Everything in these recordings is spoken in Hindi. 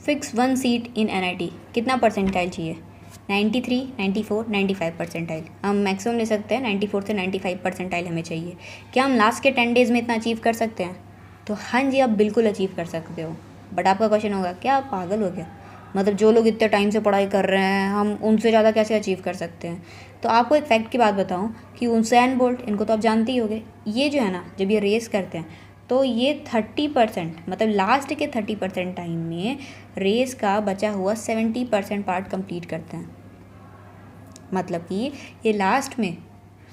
फिक्स वन सीट इन NIT, कितना परसेंटाइल चाहिए? 93, 94, 95 परसेंटाइल। हम मैक्सिमम ले सकते हैं 94 से 95 परसेंटाइल हमें चाहिए। क्या हम लास्ट के 10 डेज़ में इतना अचीव कर सकते हैं? तो हाँ जी, आप बिल्कुल अचीव कर सकते हो। बट आपका क्वेश्चन होगा, क्या आप पागल हो गया? मतलब जो लोग इतने टाइम से पढ़ाई कर रहे हैं, हम उनसे ज़्यादा कैसे अचीव कर सकते हैं? तो आपको एक फैक्ट की बात बताऊँ कि उसेन बोल्ट, इनको तो आप जानते ही होंगे, ये जो है ना, जब ये रेस करते हैं तो ये 30%, मतलब लास्ट के 30% टाइम में रेस का बचा हुआ 70% पार्ट कंप्लीट करते हैं। मतलब कि ये लास्ट में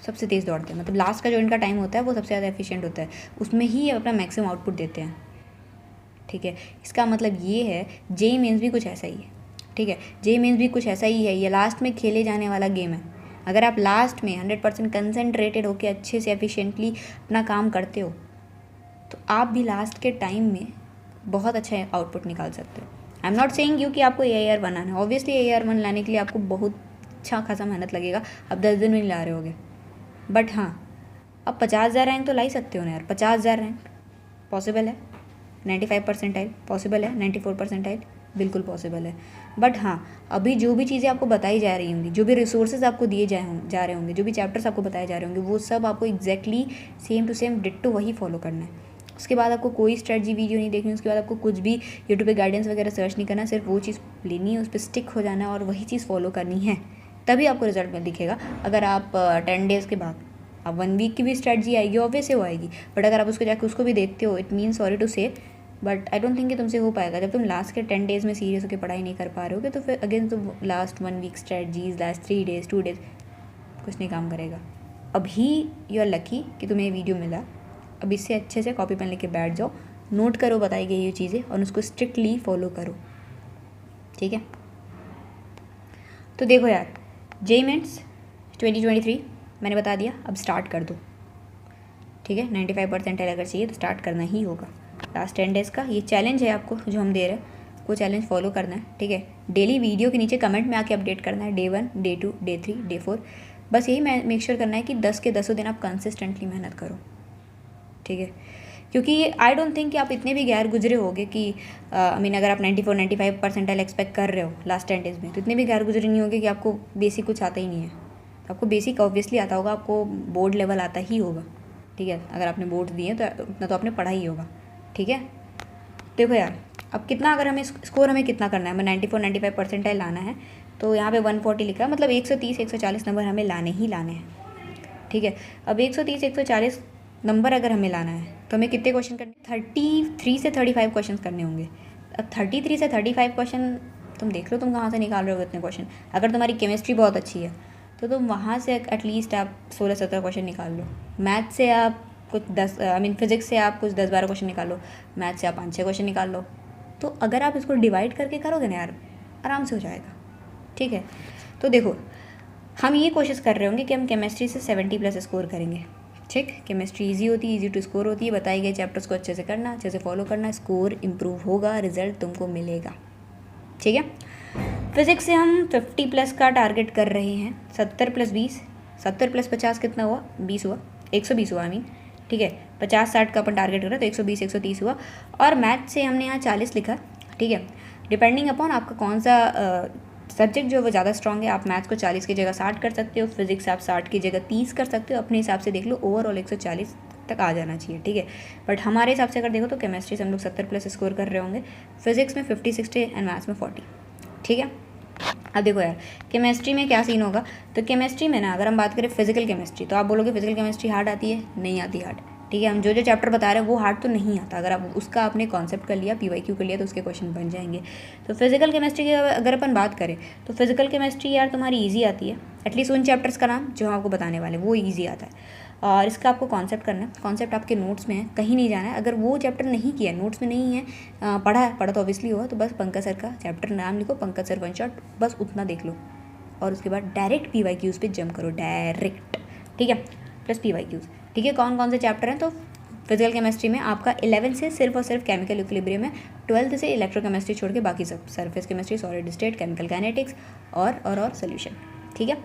सबसे तेज़ दौड़ते हैं, मतलब लास्ट का जो इनका टाइम होता है वो सबसे ज़्यादा एफिशिएंट होता है, उसमें ही ये अपना मैक्सिमम आउटपुट देते हैं। ठीक है, इसका मतलब ये है जेईई मेंस भी कुछ ऐसा ही है। ठीक है, जेईई मेंस भी कुछ ऐसा ही है, ये लास्ट में खेले जाने वाला गेम है। अगर आप लास्ट में 100% कंसंट्रेटेड होकर अच्छे से एफिशिएंटली अपना काम करते हो तो आप भी लास्ट के टाइम में बहुत अच्छा आउटपुट निकाल सकते हो। I am not saying you कि आपको AIR बनाना है। ऑब्वियसली AIR1 लाने के लिए आपको बहुत अच्छा खासा मेहनत लगेगा, आप 10 दिन में नहीं ला रहे होगे। बट हाँ, अब 50,000 रैंक तो ला ही सकते हो ना यार। 50,000 रैंक पॉसिबल है, 95 परसेंटाइल पॉसिबल है, 94 परसेंटाइल बिल्कुल पॉसिबल है। बट हाँ, अभी जो भी चीज़ें आपको बताई जा रही होंगी, जो भी रिसोर्सेज आपको दिए जा रहे होंगे, जो भी चैप्टर्स आपको बताए जा रहे होंगे, वो सब आपको exactly same to same ditto वही फॉलो करना है। उसके बाद आपको कोई स्ट्रेटजी वीडियो नहीं देखनी, उसके बाद आपको कुछ भी यूट्यूब पे गाइडेंस वगैरह सर्च नहीं करना, सिर्फ वो चीज़ लेनी है, उस पर स्टिक हो जाना है और वही चीज़ फॉलो करनी है, तभी आपको रिजल्ट में दिखेगा। अगर आप 10 डेज़ के बाद आप 1 वीक की भी स्ट्रेटजी आएगी, ऑब्वियसली वो आएगी, बट अगर आप उसको जाकर उसको भी देखते हो, इट मीन सॉरी टू से, बट आई डोंट थिंक कि तुमसे हो पाएगा। जब तुम लास्ट के 10 डेज़ में सीरियस होकर पढ़ाई नहीं कर पा रहे होगे तो फिर अगेन तुम last 1 week strategies, last 3 days 2 days कुछ नहीं काम करेगा। अभी यू आर लकी कि तुम्हें ये वीडियो मिला। अब इससे अच्छे से कॉपी पेन लेके बैठ जाओ, नोट करो बताई गई ये चीज़ें और उसको स्ट्रिक्टली फॉलो करो। ठीक है, तो देखो यार, जेईई मेंस 2023 मैंने बता दिया, अब स्टार्ट कर दो। ठीक है, 95 परसेंटाइल अगर चाहिए तो स्टार्ट करना ही होगा। लास्ट 10 डेज़ का ये चैलेंज है आपको जो हम दे रहे हैं, वो चैलेंज फॉलो करना है। ठीक है, डेली वीडियो के नीचे कमेंट में आके अपडेट करना है, Day 1, Day 2, Day 3, Day 4। बस यही मेक श्योर करना है कि 10 के 10 दिन आप कंसिस्टेंटली मेहनत करो। ठीक है, क्योंकि आई डोंट थिंक कि आप इतने भी गैर गुजरे होगे कि आई मीन अगर आप 94 95 परसेंटाइल एक्सपेक्ट कर रहे हो लास्ट 10 डेज़ में, तो इतने भी गैर गुजरे नहीं होगे कि आपको बेसिक कुछ आता ही नहीं है। तो आपको बेसिक ऑब्वियसली आता होगा, आपको बोर्ड लेवल आता ही होगा। ठीक है, अगर आपने बोर्ड दिए तो उतना तो आपने पढ़ा ही होगा। ठीक है, देखो यार, अब कितना अगर हमें स्कोर हमें कितना करना है, हमें 94 95 परसेंटाइल लाना है, तो यहाँ पे 140 लिखा है, मतलब 130 140 नंबर हमें लाने ही लाने हैं। ठीक है, अब 130 140 नंबर अगर हमें लाना है तो हमें कितने क्वेश्चन करने, 33 से 35 क्वेश्चन करने होंगे। अब 33 से 35 क्वेश्चन तुम देख लो तुम कहाँ से निकाल रहे हो इतने क्वेश्चन। अगर तुम्हारी केमिस्ट्री बहुत अच्छी है तो तुम वहाँ से एटलीस्ट आप 16-17 क्वेश्चन निकाल लो। मैथ से आप कुछ 10 आई मीन फिजिक्स से आप कुछ 10-12 क्वेश्चन निकाल लो, मैथ से आप 5-6 क्वेश्चन निकाल लो। तो अगर आप इसको डिवाइड करके करोगे ना यार, आराम से हो जाएगा। ठीक है, तो देखो, हम ये कोशिश कर रहे होंगे कि हम केमिस्ट्री से 70+ स्कोर करेंगे। ठीक, केमिस्ट्री इजी होती है, इजी टू स्कोर होती है, बताए गए चैप्टर्स को अच्छे से करना, अच्छे से फॉलो करना, स्कोर इम्प्रूव होगा, रिजल्ट तुमको मिलेगा। ठीक है, फिजिक्स से हम 50+ का टारगेट कर रहे हैं। 70+20, 70+50 कितना हुआ? 20 हुआ, 120 हुआ आई मीन। ठीक है, 50-60 का अपन टारगेट कर रहे हैं तो 120 130 हुआ। और मैथ से हमने यहाँ 40 लिखा। ठीक है, डिपेंडिंग अपॉन आपका कौन सा सब्जेक्ट जो वो ज़्यादा स्ट्रॉन्ग है, आप मैथ्स को 40 की जगह 60 कर सकते हो, फिजिक्स आप 60 की जगह 30 कर सकते हो, अपने हिसाब से देख लो। ओवरऑल 140 तक आ जाना चाहिए। ठीक है, बट हमारे हिसाब से अगर देखो तो केमिस्ट्री से हम लोग 70+ स्कोर कर रहे होंगे, फिजिक्स में 50 60 एंड मैथ्स में 40। ठीक है, अब देखो यार, केमिस्ट्री में क्या सीन होगा। तो केमिस्ट्री में ना अगर हम बात करें फिजिकल केमिस्ट्री, तो आप बोलोगे फिजिकल केमिस्ट्री हार्ड आती है? नहीं आती हार्ड। ठीक है, हम जो जो चैप्टर बता रहे हैं वो हार्ड तो नहीं आता। अगर आप उसका आपने कॉन्सेप्ट कर लिया, PYQ कर लिया, तो उसके क्वेश्चन बन जाएंगे। तो फिजिकल केमिस्ट्री की अगर अपन बात करें तो फिजिकल केमिस्ट्री यार तुम्हारी ईजी आती है, एटलीस्ट उन चैप्टर्स का नाम जो हम आपको बताने वाले वो ईजी आता है। और इसका आपको कॉन्सेप्ट करना है, कॉन्सेप्ट आपके नोट्स में है, कहीं नहीं जाना है। अगर वो चैप्टर नहीं किया, नोट्स में नहीं है, पढ़ा तो ऑब्वियसली होगा, तो बस पंकज सर का चैप्टर नाम लिखो, पंकज सर वन शॉट, बस उतना देख लो और उसके बाद डायरेक्ट PYQs पे जंप करो डायरेक्ट। ठीक है, प्लस PYQs। ठीक है, कौन कौन से चैप्टर हैं? तो फिजिकल केमिस्ट्री में आपका 11 से सिर्फ और सिर्फ केमिकल इक्विलिब्रियम है, 12th से इलेक्ट्रोकेमिस्ट्री छोड़ के बाकी सब surface chemistry, solid state, chemical kinetics और सोल्यूशन। ठीक है,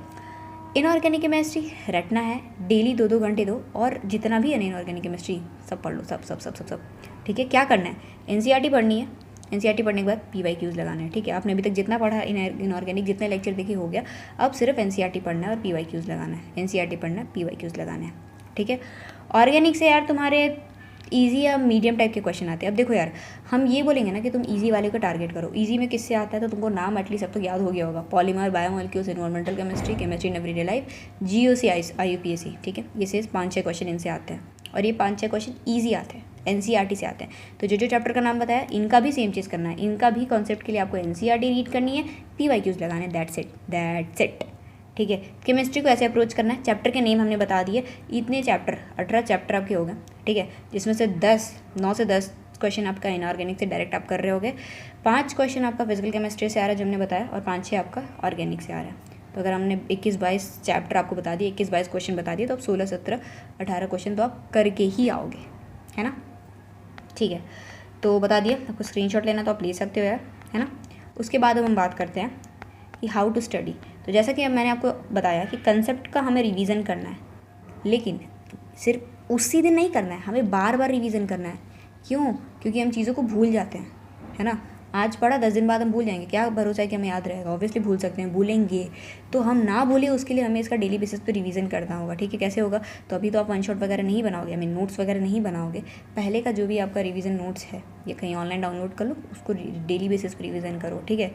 इनऑर्गेनिक केमिस्ट्री रटना है, डेली 2-2 घंटे दो और जितना भी है इनऑर्गेनिक केमिस्ट्री सब पढ़ लो, सब सब सब सब सब। ठीक है, क्या करना है? NCERT पढ़नी है, एनसीईआरटी पढ़ने के बाद पीवाईक्यूज़ लगाना है, ठीक है। आपने अभी तक जितना पढ़ा इनऑर्गेनिक जितने लेक्चर देखे हो गया, अब सिर्फ एनसीईआरटी पढ़ना है और पीवाईक्यूज़ लगाना है। एनसीईआरटी पढ़ना है, पीवाईक्यूज़ लगाना है, ठीक है। ऑर्गेनिक से यार तुम्हारे ईजी या मीडियम टाइप के क्वेश्चन आते हैं। अब देखो यार, हम ये बोलेंगे ना कि तुम ईजी वाले को टारगेट करो। ईजी में किससे आता है तो तुमको नाम एटलीस्ट अब तक याद हो गया होगा, polymer, biomolecules, environmental chemistry, chemistry in everyday life, GOC, IUPAC, ठीक है। ये सिर्फ 5-6 क्वेश्चन इनसे आते हैं और ये 5-6 क्वेश्चन ईजी आते हैं, एनसीईआरटी से आते हैं। तो जो चैप्टर का नाम बताया इनका भी सेम चीज़ करना है, इनका भी कॉन्सेप्ट के लिए आपको एनसीईआरटी रीड करनी है, पीवाईक्यूज़ लगाने, दैट्स इट, ठीक है। केमिस्ट्री को ऐसे अप्रोच करना है, चैप्टर के नेम हमने बता दिए, इतने चैप्टर 18 चैप्टर आपके हो गए, ठीक है, जिसमें से 9 से 10 क्वेश्चन आपका इनऑर्गेनिक से डायरेक्ट आप कर रहे होगे, 5 क्वेश्चन आपका फिजिकल केमिस्ट्री से आ रहा है जो हमने बताया, और 5-6 आपका ऑर्गेनिक से आ रहा है। तो अगर हमने 21-22 चैप्टर आपको बता दिए, 21-22 क्वेश्चन बता दिए, तो अब 16-17-18 क्वेश्चन तो आप करके ही आओगे, है ना, ठीक है। तो बता दिया आपको, स्क्रीनशॉट लेना तो आप ले सकते हो यार, है ना। उसके बाद अब हम बात करते हैं कि हाउ टू स्टडी। तो जैसा कि अब मैंने आपको बताया कि कंसेप्ट का हमें रिवीजन करना है, लेकिन सिर्फ उसी दिन नहीं करना है, हमें बार बार रिवीजन करना है। क्यों? क्योंकि हम चीज़ों को भूल जाते हैं, है ना। आज पढ़ा 10 दिन बाद हम भूल जाएंगे, क्या भरोसा है कि हमें याद रहेगा? ऑब्वियसली भूल सकते हैं, भूलेंगे। तो हम ना भूलें उसके लिए हमें इसका डेली बेसिस पे रिवीजन करना होगा, ठीक है। कैसे होगा? तो अभी तो आप वन शॉट वगैरह नहीं बनाओगे, नोट्स वगैरह नहीं बनाओगे। पहले का जो भी आपका रिवीजन नोट्स है या कहीं ऑनलाइन डाउनलोड कर लो, उसको डेली बेसिस पर रिवीजन करो, ठीक है।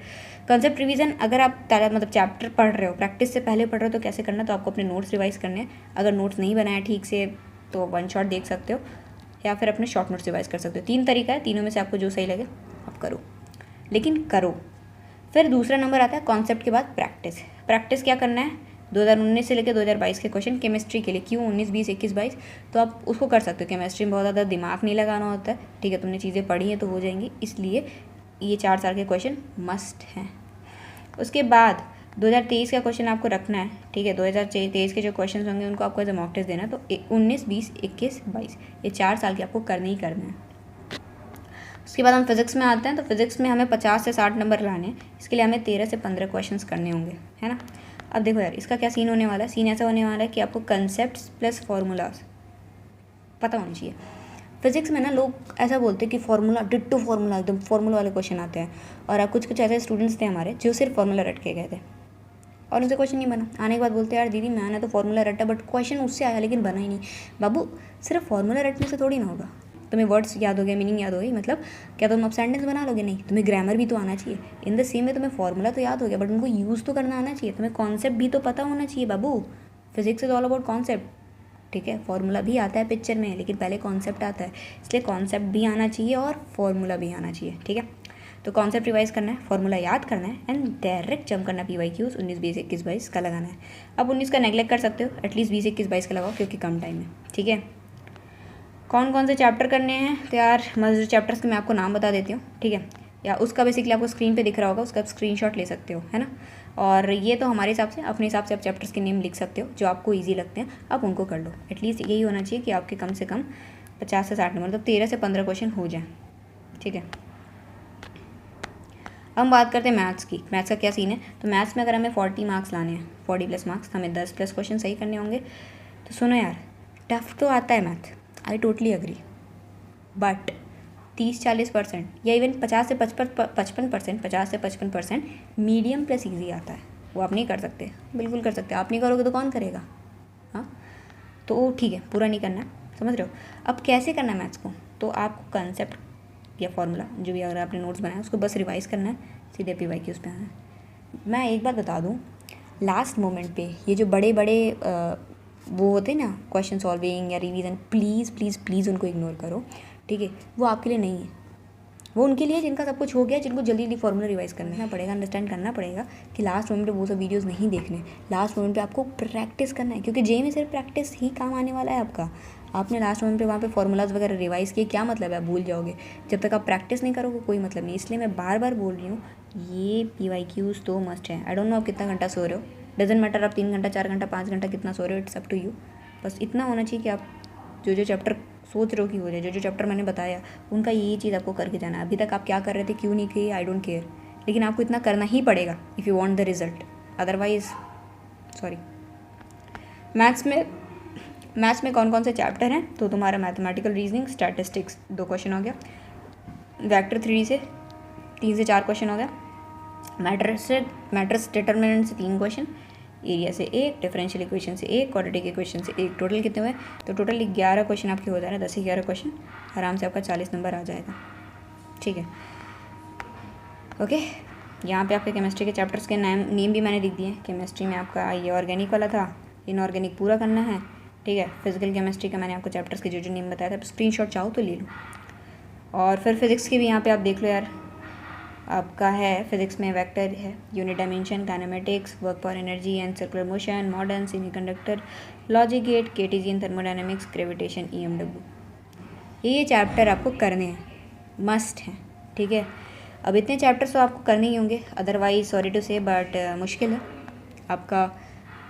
कंसेप्ट रिवीजन अगर आप मतलब चैप्टर पढ़ रहे हो, प्रैक्टिस से पहले पढ़ रहे हो, तो कैसे करना? तो आपको अपने नोट्स रिवाइज करने हैं। अगर नोट्स नहीं बनाया ठीक से तो वन शॉट देख सकते हो या फिर अपने शॉर्ट नोट्स रिवाइज कर सकते हो। 3 तरीका है, तीनों में से आपको जो सही लगे आप करो, लेकिन करो। फिर दूसरा नंबर आता है कॉन्सेप्ट के बाद प्रैक्टिस। प्रैक्टिस क्या करना है? 2019 से लेकर 2022 के क्वेश्चन केमिस्ट्री के लिए, क्यों 19, 20, 21, 22, तो आप उसको कर सकते हो। केमिस्ट्री में बहुत ज़्यादा दिमाग नहीं लगाना होता है, ठीक है। तुमने चीज़ें पढ़ी हैं तो हो जाएंगी, इसलिए ये 4 साल के क्वेश्चन मस्ट हैं। उसके बाद 2023 का क्वेश्चन आपको रखना है, ठीक है। 2023 के जो क्वेश्चन होंगे उनको आपको एज ए मॉक टेस्ट देना है। तो 19, 20, 21, 22 ये 4 साल के आपको करने ही करना है। उसके बाद हम फिजिक्स में आते हैं। तो फिजिक्स में हमें 50 से 60 नंबर लाने हैं। इसके लिए हमें 13 से 15 क्वेश्चंस करने होंगे, है ना। अब देखो यार, इसका क्या सीन होने वाला है? सीन ऐसा होने वाला है कि आपको कंसेप्ट्स प्लस फार्मूलाज पता होनी चाहिए। फिजिक्स में ना लोग ऐसा बोलते हैं कि फार्मूला, डिट्टो फार्मूला, एकदम फार्मूला वाले क्वेश्चन आते हैं। और कुछ ऐसे स्टूडेंट्स थे हमारे जो सिर्फ फार्मूला रट के गए थे और उनसे क्वेश्चन नहीं बना। आने के बाद बोलते हैं यार दीदी मैंने तो फार्मूला रटा बट क्वेश्चन उससे आया लेकिन बना ही नहीं। बाबू, सिर्फ फार्मूला रटने से थोड़ी ना होगा। तुम्हें वर्ड्स याद हो गए, मीनिंग याद हो गई, मतलब क्या तुम अब सेंटेंस बना लोगे? नहीं, तुम्हें ग्रामर भी तो आना चाहिए। इन द सेम में तुम्हें फार्मूला तो याद हो गया बट उनको यूज़ तो करना आना चाहिए। तुम्हें कॉन्सेप्ट भी तो पता होना चाहिए बाबू। Physics is all about concept, ठीक है। फार्मूला भी आता है पिक्चर में, लेकिन पहले कॉन्सेप्ट आता है, इसलिए कॉन्सेप्ट भी आना चाहिए और फार्मूला भी आना चाहिए, ठीक है। तो कॉन्सेप्ट रिवाइज करना है, फार्मूला याद करना है एंड डायरेक्ट जंप करना पीवाईक्यूज 19, 20, 21, 22 का लगाना है। अब 19 का नेगलेक्ट कर सकते हो, एटलीस्ट 20, 21, 22 का लगाओ क्योंकि कम टाइम है, ठीक है। कौन कौन से चैप्टर करने हैं? तो यार मज़े चैप्टर्स के मैं आपको नाम बता देती हूँ, ठीक है। या उसका बेसिकली आपको स्क्रीन पे दिख रहा होगा, उसका आप स्क्रीनशॉट ले सकते हो, है ना। और ये तो हमारे हिसाब से, अपने हिसाब से आप चैप्टर्स के नेम लिख सकते हो, जो आपको ईजी लगते हैं आप उनको कर लो। एटलीस्ट यही होना चाहिए कि आपके कम से कम 50 से 60 नंबर, मतलब 13 से 15 क्वेश्चन हो जाए, ठीक है। हम बात करते हैं मैथ्स की। मैथ्स का क्या सीन है? तो मैथ्स में अगर हमें 40 मार्क्स लाने हैं, 40+ मार्क्स, हमें 10+ क्वेश्चन सही करने होंगे। तो सुनो यार, टफ तो आता है math, I totally agree, but 30-40% या इवन 50 से 55%, 50 से 55% मीडियम प्लस ईजी आता है। वो आप नहीं कर सकते? बिल्कुल कर सकते। आप नहीं करोगे तो कौन करेगा? हाँ, तो ठीक है, पूरा नहीं करना, समझ रहे हो। अब कैसे करना है मैथ्स को? तो आपको कंसेप्ट या फार्मूला जो भी अगर आपने नोट्स बनाया उसको बस रिवाइज करना है, सीधे पीवाईक्यूज पे आना है। मैं एक बात बता दूँ, लास्ट मोमेंट पे ये जो बड़े बड़े वो होते हैं ना क्वेश्चन सॉल्विंग या रिवीजन, प्लीज़ प्लीज़ प्लीज़ उनको इग्नोर करो, ठीक है। वो आपके लिए नहीं है, वो उनके लिए जिनका सब कुछ हो गया, जिनको जल्दी जल्दी फॉर्मूला रिवाइज करना पड़ेगा, अंडरस्टैंड करना पड़ेगा कि लास्ट मोमेंट पे वो सब वीडियोस नहीं देखने। लास्ट मोमेंट पे आपको प्रैक्टिस करना है, क्योंकि जे में सिर्फ प्रैक्टिस ही काम आने वाला है आपका। आपने लास्ट मोमेंट पे वहाँ पे फॉर्मूलाज वगैरह रिवाइज किए, क्या मतलब है? आप भूल जाओगे। जब तक आप प्रैक्टिस नहीं करोगे कोई मतलब नहीं। इसलिए मैं बार बार बोल रही हूँ, ये पीवाईक्यूज तो मस्ट है। आई डोंट नो आप कितना घंटा सो रहे हो, डजेंट मैटर आप 3 घंटा, 4 घंटा, 5 घंटा कितना सो रहे हो, इट्स अप टू यू। बस इतना होना चाहिए कि आप जो चैप्टर सोच रहे हो कि हो जाए, जो चैप्टर मैंने बताया उनका ये चीज़ आपको करके जाना है। अभी तक आप क्या कर रहे थे, क्यों नहीं किए, आई डोंट केयर, लेकिन आपको इतना करना ही पड़ेगा if you want the result, otherwise sorry. Maths में कौन कौन से चैप्टर हैं? तो तुम्हारा मैथमेटिकल रीजनिंग, स्टैटिस्टिक्स 2 क्वेश्चन हो गया, वेक्टर 3D से 3 से 4 क्वेश्चन हो गया। मैट्रिक्स डिटर्मिनेंट से 3 क्वेश्चन, एरिया से 1, डिफरेंशियल इक्वेशन से 1, क्वाड्रेटिक इक्वेशन से 1। टोटल कितने हुए? तो टोटल 11 क्वेश्चन आपके हो जा रहे हैं। 10 से 11 क्वेश्चन, आराम से आपका 40 नंबर आ जाएगा। ठीक है, ओके। यहाँ पे आपके केमिस्ट्री के चैप्टर्स के नेम भी मैंने लिख दिए। केमिस्ट्री में आपका ये ऑर्गेनिक वाला था, इनऑर्गेनिक पूरा करना है। ठीक है, फिजिकल केमिस्ट्री का मैंने आपको चैप्टर्स के जो नेम बताया था, स्क्रीनशॉट चाहो तो ले लो। और फिर फिजिक्स के भी यहाँ पे आप देख लो यार, आपका है फिजिक्स में वेक्टर है, unit dimension, kinematics, work for energy and circular motion, modern semiconductor, logic gate, Cartesian thermodynamics, gravitation, EMW। ये चैप्टर आपको करने हैं, मस्ट हैं। ठीक है, अब इतने चैप्टर्स तो आपको करने ही होंगे, अदरवाइज सॉरी टू से बट मुश्किल है आपका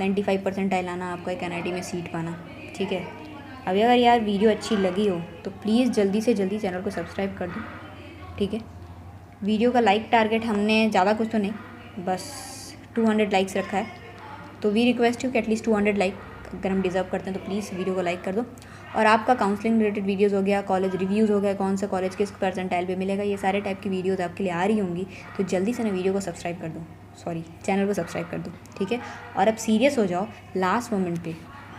95 परसेंटाइल आना, आपका एक NIT में सीट पाना। ठीक है, अभी अगर यार वीडियो अच्छी लगी हो तो प्लीज़ जल्दी से जल्दी चैनल को सब्सक्राइब कर दो। ठीक है, वीडियो का लाइक टारगेट हमने ज़्यादा कुछ तो नहीं, बस 200 लाइक्स रखा है, तो वी रिक्वेस्ट यू कि एटलीस्ट 200 लाइक अगर हम डिज़र्व करते हैं तो प्लीज़ वीडियो को लाइक कर दो। और आपका काउंसलिंग रिलेटेड वीडियोस हो गया, कॉलेज रिव्यूज़ हो गया, कौन सा कॉलेज किस परसेंटाइल पे मिलेगा, ये सारे टाइप की वीडियोस आपके लिए आ रही होंगी, तो जल्दी से ना वीडियो को सब्सक्राइब कर दो, सॉरी चैनल को सब्सक्राइब कर दो। ठीक है, और अब सीरियस हो जाओ लास्ट मोमेंट पे।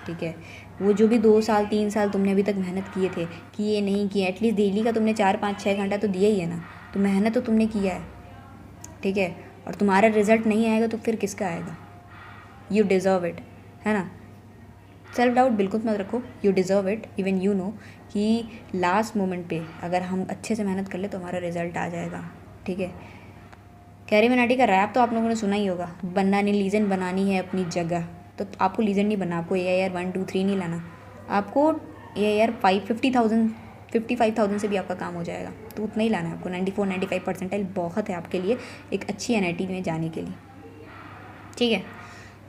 ठीक है, वो जो भी 2 साल 3 साल तुमने अभी तक मेहनत किए थे, कि ये नहीं किया, एटलीस्ट डेली का तुमने 4 5 6 घंटा तो दिया ही है ना, तो मेहनत तो तुमने किया है। ठीक है, और तुम्हारा रिजल्ट नहीं आएगा तो फिर किसका आएगा? यू डिज़र्व इट, है ना। सेल्फ डाउट बिल्कुल मत रखो, you deserve it. Even you know कि लास्ट मोमेंट पे अगर हम अच्छे से मेहनत कर ले तो हमारा रिजल्ट आ जाएगा। ठीक है, कैरी मिनाटी का रैप तो आप लोगों ने सुना ही होगा, बनना नहीं लीजेंड बनानी है अपनी जगह। तो आपको लीजेंड नहीं बनना, आपको AIR 1 2 3 नहीं लाना, आपको AIR 55,000 से भी आपका काम हो जाएगा, तो उतना ही लाना है आपको। 94 95 परसेंटाइल बहुत है आपके लिए एक अच्छी NIT में जाने के लिए। ठीक है,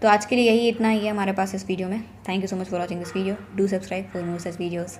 तो आज के लिए यही इतना ही है हमारे पास इस वीडियो में। Thank you so much for watching this video. Do subscribe for more such videos.